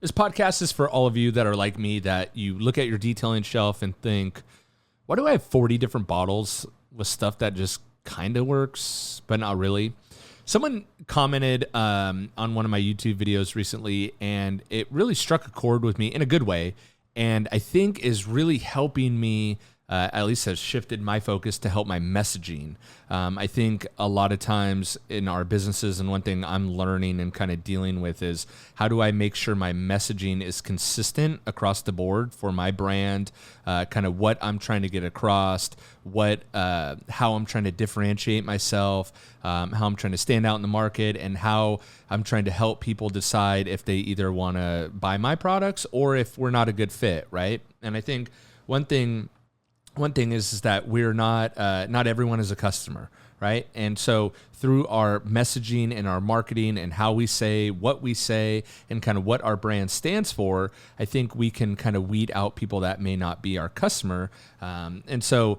This podcast is for all of you that are like me, that you look at your detailing shelf and think, why do I have 40 different bottles with stuff that just kind of works, but not really? Someone commented on one of my YouTube videos recently, and it really struck a chord with me in a good way, and I think is really helping me, at least has shifted my focus to help my messaging. I think a lot of times in our businesses, and one thing I'm learning and kind of dealing with is how do I make sure my messaging is consistent across the board for my brand, kind of what I'm trying to get across, how I'm trying to differentiate myself, how I'm trying to stand out in the market, and how I'm trying to help people decide if they either want to buy my products or if we're not a good fit, right? And I think one thing is that we're not everyone is a customer, right? And so through our messaging and our marketing and how we say, what we say, and kind of what our brand stands for, I think we can kind of weed out people that may not be our customer. And so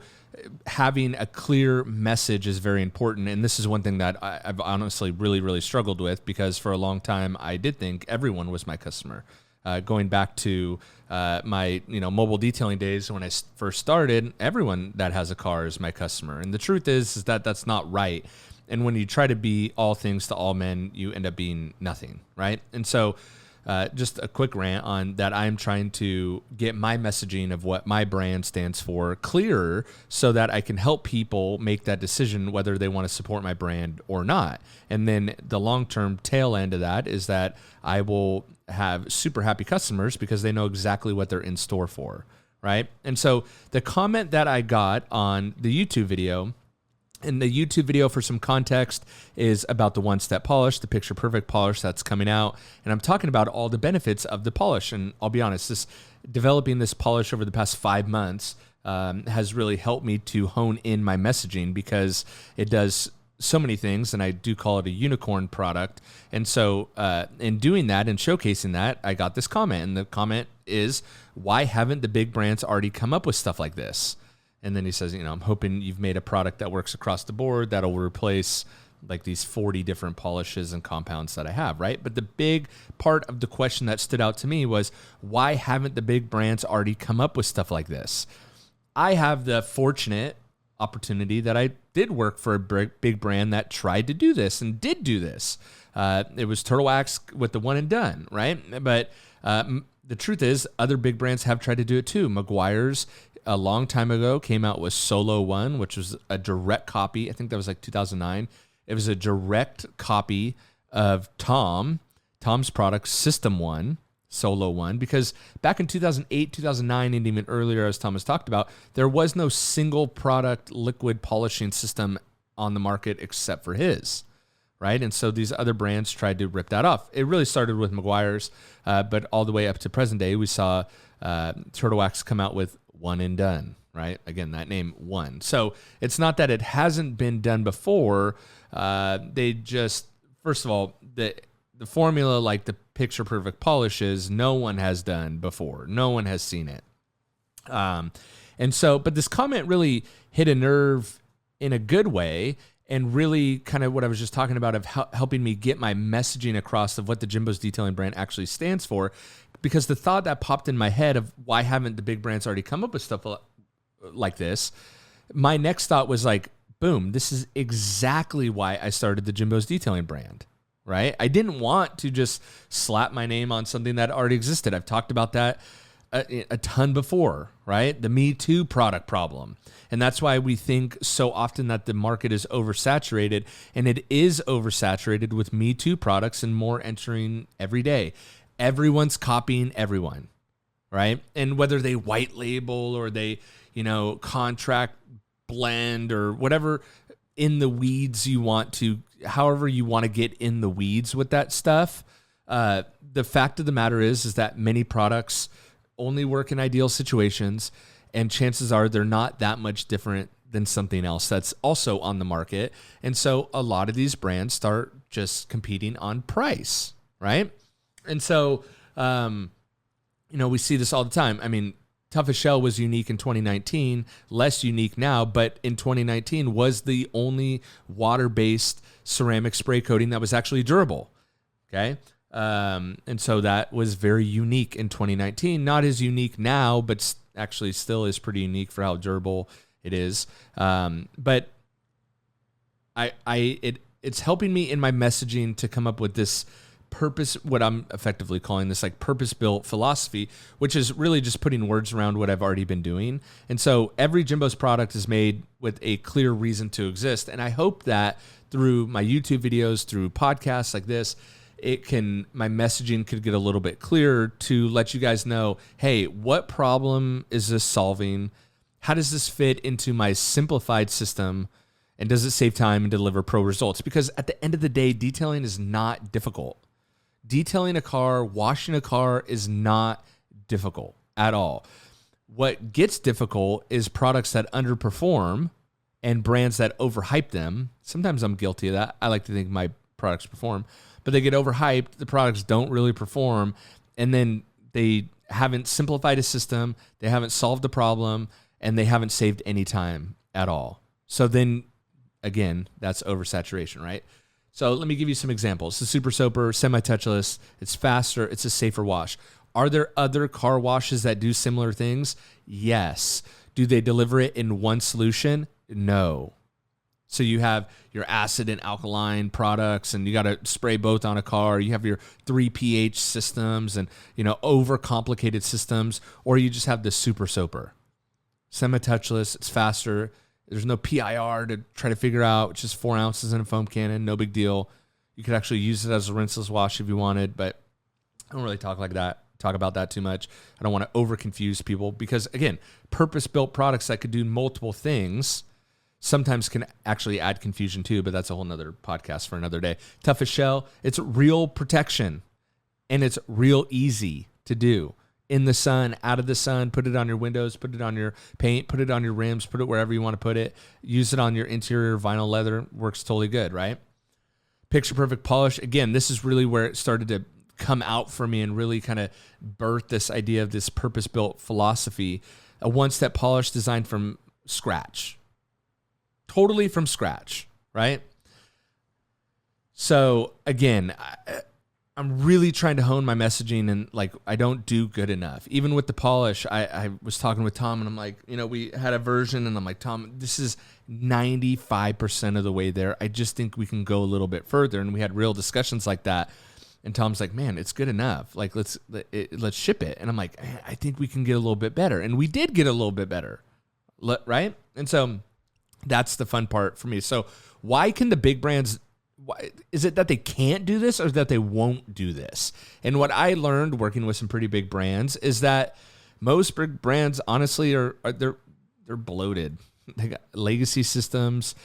having a clear message is very important. And this is one thing that I've honestly really, really struggled with, because for a long time, I did think everyone was my customer. Going back to my mobile detailing days when I first started, everyone that has a car is my customer. And the truth is that that's not right. And when you try to be all things to all men, you end up being nothing, right? And so just a quick rant on that. I'm trying to get my messaging of what my brand stands for clearer so that I can help people make that decision whether they want to support my brand or not. And then the long-term tail end of that is that I will have super happy customers because they know exactly what they're in store for, right? And so the comment that I got on the YouTube video, and the YouTube video, for some context, is about the one-step polish, the picture perfect polish that's coming out. And I'm talking about all the benefits of the polish. And I'll be honest, developing this polish over the past 5 months has really helped me to hone in my messaging, because it does so many things, and I do call it a unicorn product. And so in doing that and showcasing that, I got this comment, and the comment is, why haven't the big brands already come up with stuff like this? And then he says, I'm hoping you've made a product that works across the board that'll replace like these 40 different polishes and compounds that I have, right? But the big part of the question that stood out to me was, why haven't the big brands already come up with stuff like this? I have the fortunate opportunity that I did work for a big brand that tried to do this and did do this. It was Turtle Wax with the one and done, right? But the truth is, other big brands have tried to do it too. Meguiar's a long time ago came out with Solo One, which was a direct copy. I think that was like 2009. It was a direct copy of Tom's product, System One, Solo One, because back in 2008, 2009, and even earlier, as Thomas talked about, there was no single product liquid polishing system on the market except for his, right? And so these other brands tried to rip that off. It really started with Meguiar's, but all the way up to present day, we saw Turtle Wax come out with One and Done, right? Again, that name, One. So it's not that it hasn't been done before. They just, first of all, the formula, like the picture perfect polishes, no one has done before. No one has seen it. And so, but this comment really hit a nerve in a good way, and really kind of what I was just talking about of helping me get my messaging across of what the Jimbo's Detailing brand actually stands for. Because the thought that popped in my head of why haven't the big brands already come up with stuff like this, my next thought was like, boom, this is exactly why I started the Jimbo's Detailing brand, right? I didn't want to just slap my name on something that already existed. I've talked about that a ton before, right? The Me Too product problem. And that's why we think so often that the market is oversaturated, and it is oversaturated with Me Too products and more entering every day. Everyone's copying everyone, right? And whether they white label or they, contract blend or whatever in the weeds you want to, however you want to get in the weeds with that stuff. The fact of the matter is that many products only work in ideal situations, and chances are they're not that much different than something else that's also on the market. And so a lot of these brands start just competing on price, right? And so, we see this all the time. I mean, Toughest Shell was unique in 2019, less unique now, but in 2019 was the only water-based ceramic spray coating that was actually durable, okay? And so that was very unique in 2019. Not as unique now, but actually still is pretty unique for how durable it is. But it's helping me in my messaging to come up with this purpose, what I'm effectively calling this like purpose-built philosophy, which is really just putting words around what I've already been doing. And so every Jimbo's product is made with a clear reason to exist. And I hope that through my YouTube videos, through podcasts like this, my messaging could get a little bit clearer to let you guys know, hey, what problem is this solving? How does this fit into my simplified system? And does it save time and deliver pro results? Because at the end of the day, detailing is not difficult. Detailing a car, washing a car is not difficult at all. What gets difficult is products that underperform and brands that overhype them. Sometimes I'm guilty of that. I like to think my products perform, but they get overhyped. The products don't really perform. And then they haven't simplified a system. They haven't solved a problem, and they haven't saved any time at all. So then again, that's oversaturation, right? So let me give you some examples. The Super Soaper, semi-touchless, it's faster, it's a safer wash. Are there other car washes that do similar things? Yes. Do they deliver it in one solution? No. So you have your acid and alkaline products, and you got to spray both on a car. You have your 3 pH systems and, overcomplicated systems, or you just have the Super Soaper. Semi-touchless, it's faster. There's no PIR to try to figure out. It's just 4 ounces in a foam cannon. No big deal. You could actually use it as a rinseless wash if you wanted, but I don't really talk about that too much. I don't want to over confuse people because, again, purpose-built products that could do multiple things sometimes can actually add confusion too, but that's a whole nother podcast for another day. Toughest shell, it's real protection, and it's real easy to do. In the sun, out of the sun, put it on your windows, put it on your paint, put it on your rims, put it wherever you want to put it. Use it on your interior vinyl leather. Works totally good, right? Picture perfect polish. Again, this is really where it started to come out for me and really kind of birth this idea of this purpose-built philosophy. A one-step polish designed from scratch. Totally from scratch, right? So again, I'm really trying to hone my messaging, and I don't do good enough. Even with the polish, I was talking with Tom, and I'm like, we had a version, and I'm like, Tom, this is 95% of the way there. I just think we can go a little bit further. And we had real discussions like that. And Tom's like, man, it's good enough. Let's ship it. And I'm like, I think we can get a little bit better. And we did get a little bit better, right? And so that's the fun part for me. So why can the big brands? Is it that they can't do this or that they won't do this? And what I learned working with some pretty big brands is that most big brands, honestly, they're bloated. They got legacy systems.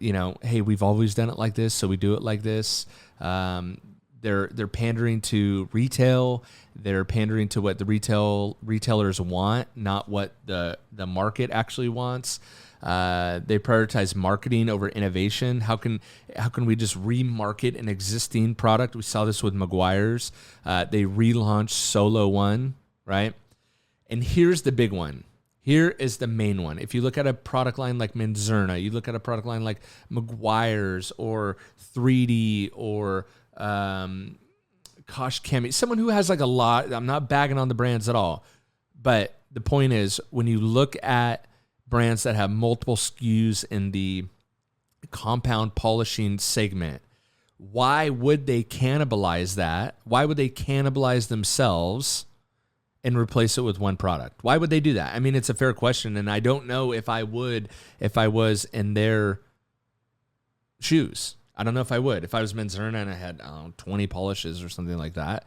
Hey, we've always done it like this, so we do it like this. They're pandering to retail. They're pandering to what the retailers want, not what the market actually wants. They prioritize marketing over innovation. How can we just remarket an existing product? We saw this with Meguiar's. They relaunched Solo One, right? And here's the big one. Here is the main one. If you look at a product line like Manzurna, you look at a product line like Meguiar's or 3D or Kosh Chemi, someone who has a lot. I'm not bagging on the brands at all, but the point is when you look at brands that have multiple SKUs in the compound polishing segment, why would they cannibalize that? Why would they cannibalize themselves and replace it with one product? Why would they do that? I mean, it's a fair question, and I don't know if I would if I was in their shoes. I don't know if I would. If I was Manzurna and I had 20 polishes or something like that,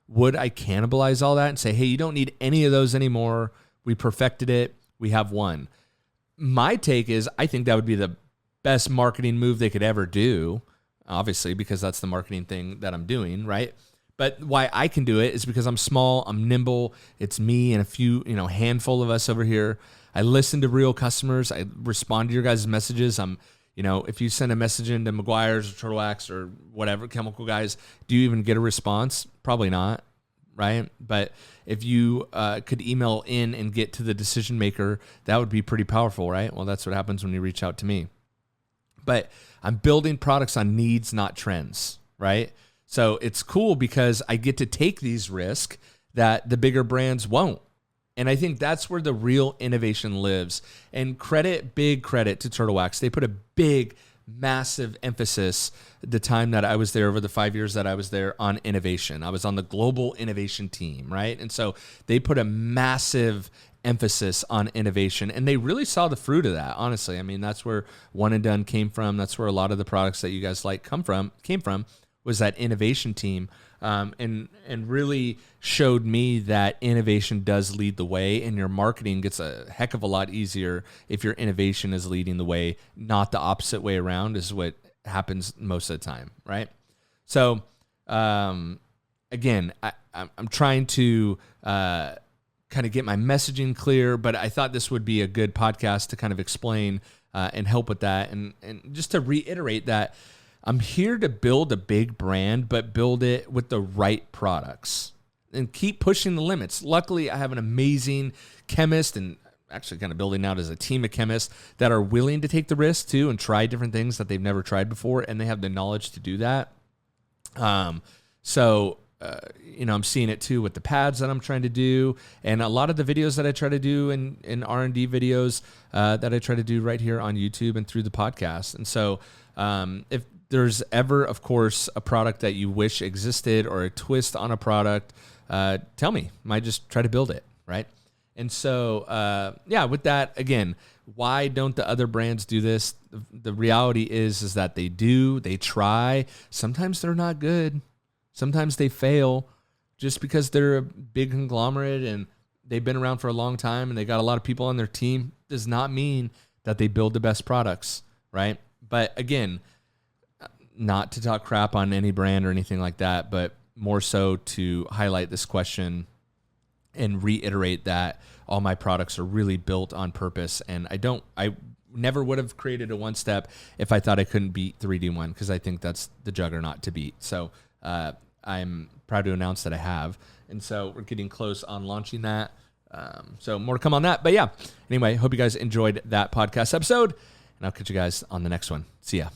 would I cannibalize all that and say, hey, you don't need any of those anymore. We perfected it. We have one. My take is I think that would be the best marketing move they could ever do, obviously, because that's the marketing thing that I'm doing, right? But why I can do it is because I'm small, I'm nimble. It's me and a few, handful of us over here. I listen to real customers. I respond to your guys' messages. If you send a message into Meguiar's or Turtle Wax or whatever, chemical guys, do you even get a response? Probably not, right? But if you could email in and get to the decision maker, that would be pretty powerful, right? Well, that's what happens when you reach out to me. But I'm building products on needs, not trends, right? So it's cool because I get to take these risks that the bigger brands won't. And I think that's where the real innovation lives. And big credit to Turtle Wax. They put a big, massive emphasis the time that I was there, over the 5 years that I was there, on innovation. I was on the global innovation team, right? And so they put a massive emphasis on innovation, and they really saw the fruit of that, honestly. I mean, that's where One and Done came from. That's where a lot of the products that you guys like came from, was that innovation team. And really showed me that innovation does lead the way, and your marketing gets a heck of a lot easier if your innovation is leading the way, not the opposite way around, is what happens most of the time, right? So, again, I'm trying to kind of get my messaging clear, but I thought this would be a good podcast to kind of explain and help with that, and just to reiterate that I'm here to build a big brand, but build it with the right products and keep pushing the limits. Luckily, I have an amazing chemist, and actually kind of building out as a team of chemists that are willing to take the risk too and try different things that they've never tried before, and they have the knowledge to do that. I'm seeing it too with the pads that I'm trying to do, and a lot of the videos that I try to do in R&D videos that I try to do right here on YouTube and through the podcast. And so if there's ever, of course, a product that you wish existed or a twist on a product, tell me. I might just try to build it, right? And so, with that, again, why don't the other brands do this? The reality is that they do. They try. Sometimes they're not good. Sometimes they fail. Just because they're a big conglomerate and they've been around for a long time and they got a lot of people on their team does not mean that they build the best products, right? But again, not to talk crap on any brand or anything like that, but more so to highlight this question and reiterate that all my products are really built on purpose. And I never would have created a One Step if I thought I couldn't beat 3D1, because I think that's the juggernaut to beat. So I'm proud to announce that I have. And so we're getting close on launching that. So more to come on that. But yeah, anyway, hope you guys enjoyed that podcast episode, and I'll catch you guys on the next one. See ya.